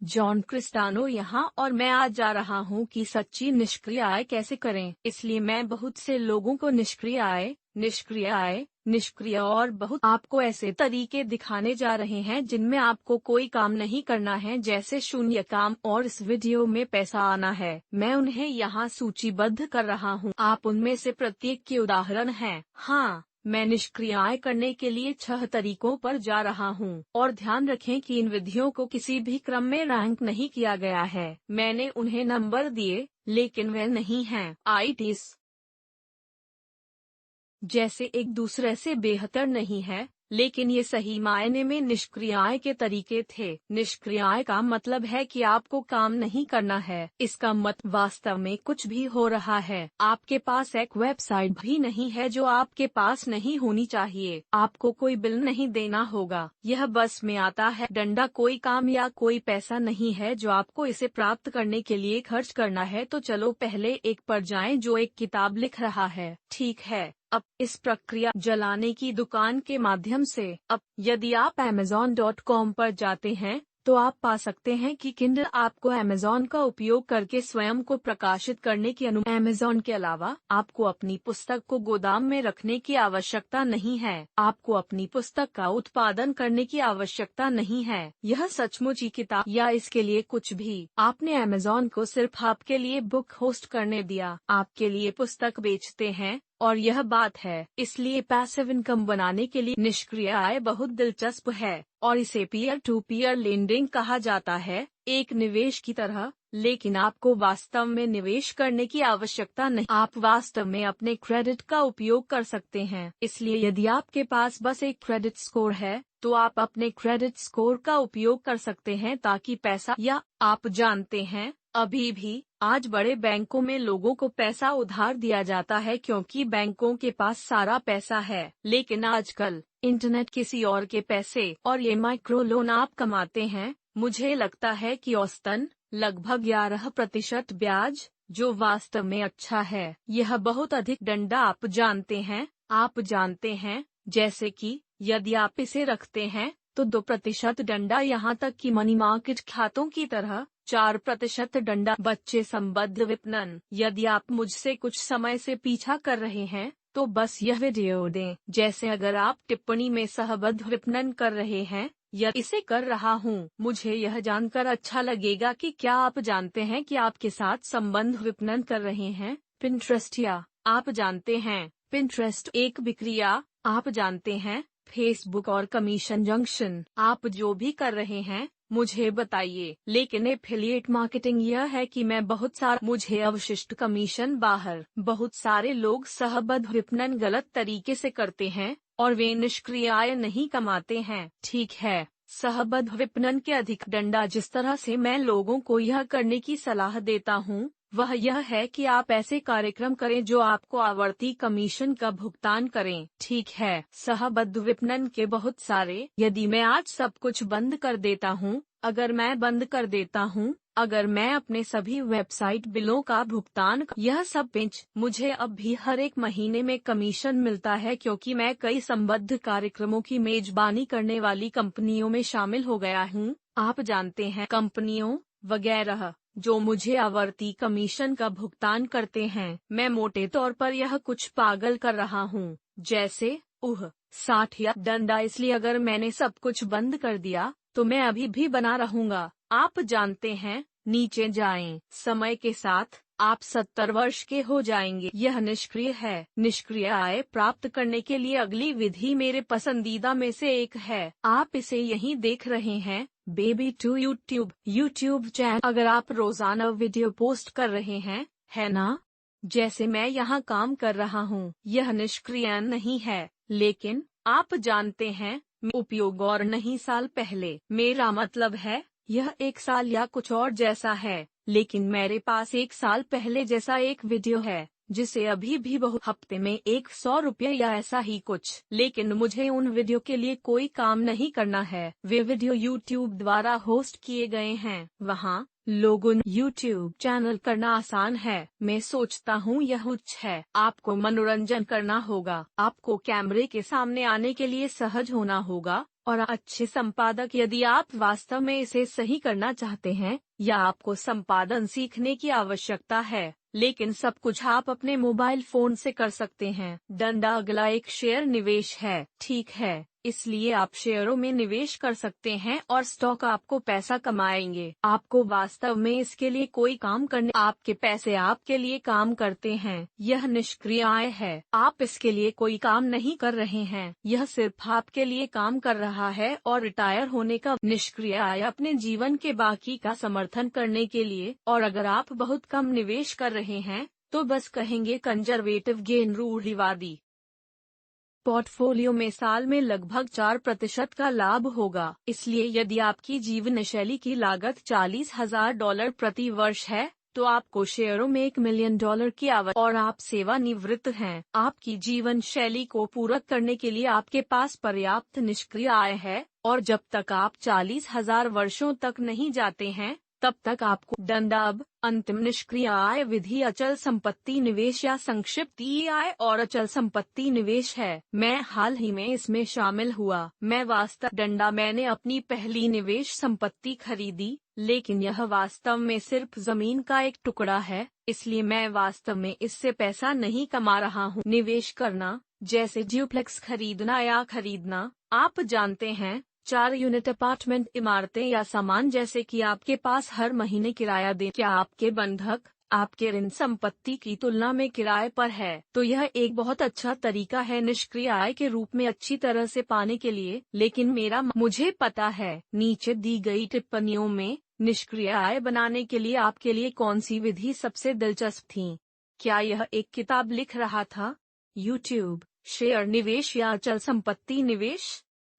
John Cristiano यहाँ और मैं आज जा रहा हूँ कि सच्ची निष्क्रिय आय कैसे करें। इसलिए मैं बहुत से लोगों को निष्क्रिय और बहुत आपको ऐसे तरीके दिखाने जा रहे हैं जिनमें आपको कोई काम नहीं करना है, जैसे शून्य काम, और इस वीडियो में पैसा आना है। मैं उन्हें यहाँ सूचीबद्ध कर रहा हूँ, आप उनमें से प्रत्येक के उदाहरण हैं। हाँ, मैं निष्क्रिय आय करने के लिए 6 तरीकों पर जा रहा हूँ, और ध्यान रखें कि इन विधियों को किसी भी क्रम में रैंक नहीं किया गया है। मैंने उन्हें नंबर दिए, लेकिन वे नहीं हैं आईटीज जैसे एक दूसरे से बेहतर नहीं है, लेकिन ये सही मायने में निष्क्रिय आय के तरीके थे। निष्क्रिय आय का मतलब है कि आपको काम नहीं करना है। इसका मतलब वास्तव में कुछ भी हो रहा है। आपके पास एक वेबसाइट भी नहीं है जो आपके पास नहीं होनी चाहिए। आपको कोई बिल नहीं देना होगा, यह बस में आता है। डंडा कोई काम या कोई पैसा नहीं है जो आपको इसे प्राप्त करने के लिए खर्च करना है। तो चलो पहले एक पर जाएं जो एक किताब लिख रहा है। ठीक है, अब इस प्रक्रिया जलाने की दुकान के माध्यम से। अब यदि आप Amazon.com पर जाते हैं तो आप पा सकते हैं कि किंडल आपको Amazon का उपयोग करके स्वयं को प्रकाशित करने की अनुमति। Amazon के अलावा आपको अपनी पुस्तक को गोदाम में रखने की आवश्यकता नहीं है। आपको अपनी पुस्तक का उत्पादन करने की आवश्यकता नहीं है। यह सचमुच ही किताब या इसके लिए कुछ भी। आपने Amazon को सिर्फ आपके लिए बुक होस्ट करने दिया, आपके लिए पुस्तक बेचते हैं, और यह बात है। इसलिए पैसिव इनकम बनाने के लिए निष्क्रिय आय बहुत दिलचस्प है, और इसे पीयर टू पीयर लेंडिंग कहा जाता है, एक निवेश की तरह। लेकिन आपको वास्तव में निवेश करने की आवश्यकता नहीं। आप वास्तव में अपने क्रेडिट का उपयोग कर सकते हैं। इसलिए यदि आपके पास बस एक क्रेडिट स्कोर है तो आप अपने क्रेडिट स्कोर का उपयोग कर सकते हैं ताकि पैसा, या आप जानते हैं, अभी भी आज बड़े बैंकों में लोगों को पैसा उधार दिया जाता है क्योंकि बैंकों के पास सारा पैसा है। लेकिन आजकल इंटरनेट किसी और के पैसे, और ये माइक्रो लोन आप कमाते हैं, मुझे लगता है कि औसतन लगभग 11% ब्याज, जो वास्तव में अच्छा है। यह बहुत अधिक डंडा आप जानते हैं, जैसे कि यदि आप इसे रखते हैं तो 2% डंडा, यहाँ तक कि मनी मार्केट खातों की तरह 4% डंडा। बच्चे संबद्ध विपणन। यदि आप मुझसे कुछ समय से पीछा कर रहे हैं तो बस यह वीडियो दें। जैसे अगर आप टिप्पणी में सहबद्ध विपणन कर रहे हैं या इसे कर रहा हूँ, मुझे यह जानकर अच्छा लगेगा कि क्या आप जानते हैं कि आपके साथ संबंध विपणन कर रहे हैं। पिंटरेस्ट, या आप जानते हैं, पिंटरेस्ट एक विक्रिया, आप जानते हैं, फेसबुक और कमीशन जंक्शन। आप जो भी कर रहे हैं मुझे बताइए। लेकिन एफिलिएट मार्केटिंग यह है कि मैं मुझे अवशिष्ट कमीशन बाहर। बहुत सारे लोग सहबद्ध विपणन गलत तरीके से करते हैं और वे निष्क्रिय आय नहीं कमाते हैं। ठीक है, सहबद्ध विपणन के अधिक डंडा। जिस तरह से मैं लोगों को यह करने की सलाह देता हूँ वह यह है कि आप ऐसे कार्यक्रम करें जो आपको आवर्ती कमीशन का भुगतान करें। ठीक है, सहबद्ध विपणन के बहुत सारे। यदि मैं आज सब कुछ बंद कर देता हूँ, अगर मैं बंद कर देता हूँ, अगर मैं अपने सभी वेबसाइट बिलों का भुगतान, यह सब पिंच, मुझे अब भी हर एक महीने में कमीशन मिलता है क्योंकि मैं कई संबद्ध कार्यक्रमों की मेजबानी करने वाली कंपनियों में शामिल हो गया हूँ। आप जानते हैं, कंपनियों वगैरह जो मुझे आवर्ती कमीशन का भुगतान करते हैं। मैं मोटे तौर पर यह कुछ पागल कर रहा हूँ, जैसे 60 या डंडा। इसलिए अगर मैंने सब कुछ बंद कर दिया तो मैं अभी भी बना रहूंगा। आप जानते हैं, नीचे जाएं। समय के साथ आप 70 वर्ष के हो जाएंगे। यह निष्क्रिय है। निष्क्रिय आय प्राप्त करने के लिए अगली विधि मेरे पसंदीदा में से एक है। आप इसे यहीं देख रहे हैं, बेबी टू यूट्यूब चैनल। अगर आप रोजाना वीडियो पोस्ट कर रहे हैं, है ना, जैसे मैं यहाँ काम कर रहा हूँ, यह निष्क्रिय नहीं है। लेकिन आप जानते हैं, उपयोग और नहीं साल पहले। मेरा मतलब है यह 1 साल या कुछ और जैसा है, लेकिन मेरे पास 1 साल पहले जैसा एक वीडियो है जिसे अभी भी बहुत हफ्ते में 100 रुपये या ऐसा ही कुछ। लेकिन मुझे उन वीडियो के लिए कोई काम नहीं करना है। वे वीडियो यूट्यूब द्वारा होस्ट किए गए हैं। वहाँ लोगों यूट्यूब चैनल करना आसान है। मैं सोचता हूँ यह उच्च है। आपको मनोरंजन करना होगा। आपको कैमरे के सामने आने के लिए सहज होना होगा और अच्छे संपादक। यदि आप वास्तव में इसे सही करना चाहते हैं या आपको संपादन सीखने की आवश्यकता है, लेकिन सब कुछ आप अपने मोबाइल फोन से कर सकते हैं। डंडा अगला एक शेयर निवेश है, ठीक है। इसलिए आप शेयरों में निवेश कर सकते हैं और स्टॉक आपको पैसा कमाएंगे। आपको वास्तव में इसके लिए कोई काम करने, आपके पैसे आपके लिए काम करते हैं। यह निष्क्रिय आय है। आप इसके लिए कोई काम नहीं कर रहे हैं, यह सिर्फ आपके लिए काम कर रहा है। और रिटायर होने का निष्क्रिय आय अपने जीवन के बाकी का समर्थन करने के लिए। और अगर आप बहुत कम निवेश कर रहे हैं तो बस कहेंगे कंजर्वेटिव गेन, रूढ़िवादी पोर्टफोलियो में साल में लगभग 4% का लाभ होगा। इसलिए यदि आपकी जीवन शैली की लागत $40,000 प्रति वर्ष है तो आपको शेयरों में $1 मिलियन की आवश्यकता, और आप सेवानिवृत्त हैं। आपकी जीवन शैली को पूरक करने के लिए आपके पास पर्याप्त निष्क्रिय आय है, और जब तक आप 40,000 वर्षों तक नहीं जाते हैं तब तक आपको दंडाब अंतिम निष्क्रिय आय विधि अचल संपत्ति निवेश या संक्षिप्त EI और अचल संपत्ति निवेश है। मैं हाल ही में इसमें शामिल हुआ। मैंने अपनी पहली निवेश संपत्ति खरीदी, लेकिन यह वास्तव में सिर्फ जमीन का एक टुकड़ा है, इसलिए मैं वास्तव में इससे पैसा नहीं कमा रहा हूँ। निवेश करना, जैसे ड्यूप्लेक्स खरीदना या खरीदना, आप जानते हैं, 4 यूनिट अपार्टमेंट इमारतें या सामान जैसे कि आपके पास हर महीने किराया दे। क्या आपके बंधक आपके ऋण संपत्ति की तुलना में किराए पर है, तो यह एक बहुत अच्छा तरीका है निष्क्रिय आय के रूप में अच्छी तरह से पाने के लिए। लेकिन मुझे पता है नीचे दी गई टिप्पणियों में निष्क्रिय आय बनाने के लिए आपके लिए कौन सी विधि सबसे दिलचस्प थी। क्या यह एक किताब लिख रहा था, यूट्यूब, शेयर निवेश या अचल संपत्ति निवेश?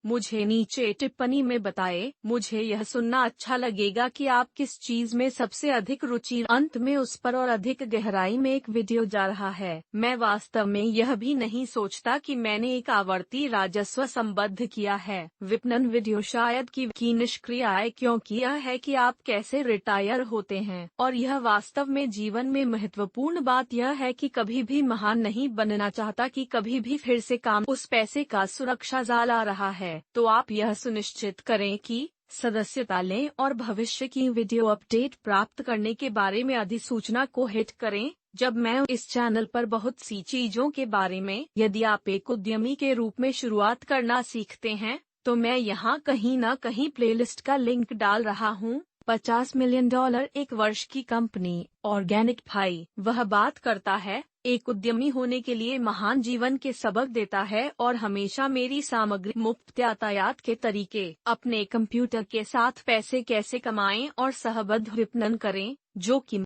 मुझे नीचे टिप्पणी में बताएं। मुझे यह सुनना अच्छा लगेगा कि आप किस चीज में सबसे अधिक रुचि। अंत में उस पर और अधिक गहराई में एक वीडियो जा रहा है। मैं वास्तव में यह भी नहीं सोचता कि मैंने एक आवर्ती राजस्व संबद्ध किया है। विपणन वीडियो शायद की निष्क्रिय आय, क्योंकि यह है कि आप कैसे रिटायर होते हैं, और यह वास्तव में जीवन में महत्वपूर्ण बात यह है कि कभी भी महान नहीं बनना चाहता कि कभी भी फिर से काम उस पैसे का सुरक्षा जाल आ रहा है। तो आप यह सुनिश्चित करें कि सदस्यता लें और भविष्य की वीडियो अपडेट प्राप्त करने के बारे में अधिसूचना को हिट करें जब मैं इस चैनल पर बहुत सी चीजों के बारे में। यदि आप एक उद्यमी के रूप में शुरुआत करना सीखते हैं तो मैं यहाँ कहीं न कहीं प्लेलिस्ट का लिंक डाल रहा हूँ। $50 मिलियन एक वर्ष की कंपनी, ऑर्गेनिक भाई। वह बात करता है, एक उद्यमी होने के लिए महान जीवन के सबक देता है और हमेशा मेरी सामग्री मुफ्त यातायात के तरीके, अपने कंप्यूटर के साथ पैसे कैसे कमाएं और सहबद्ध विपणन करें, जो कि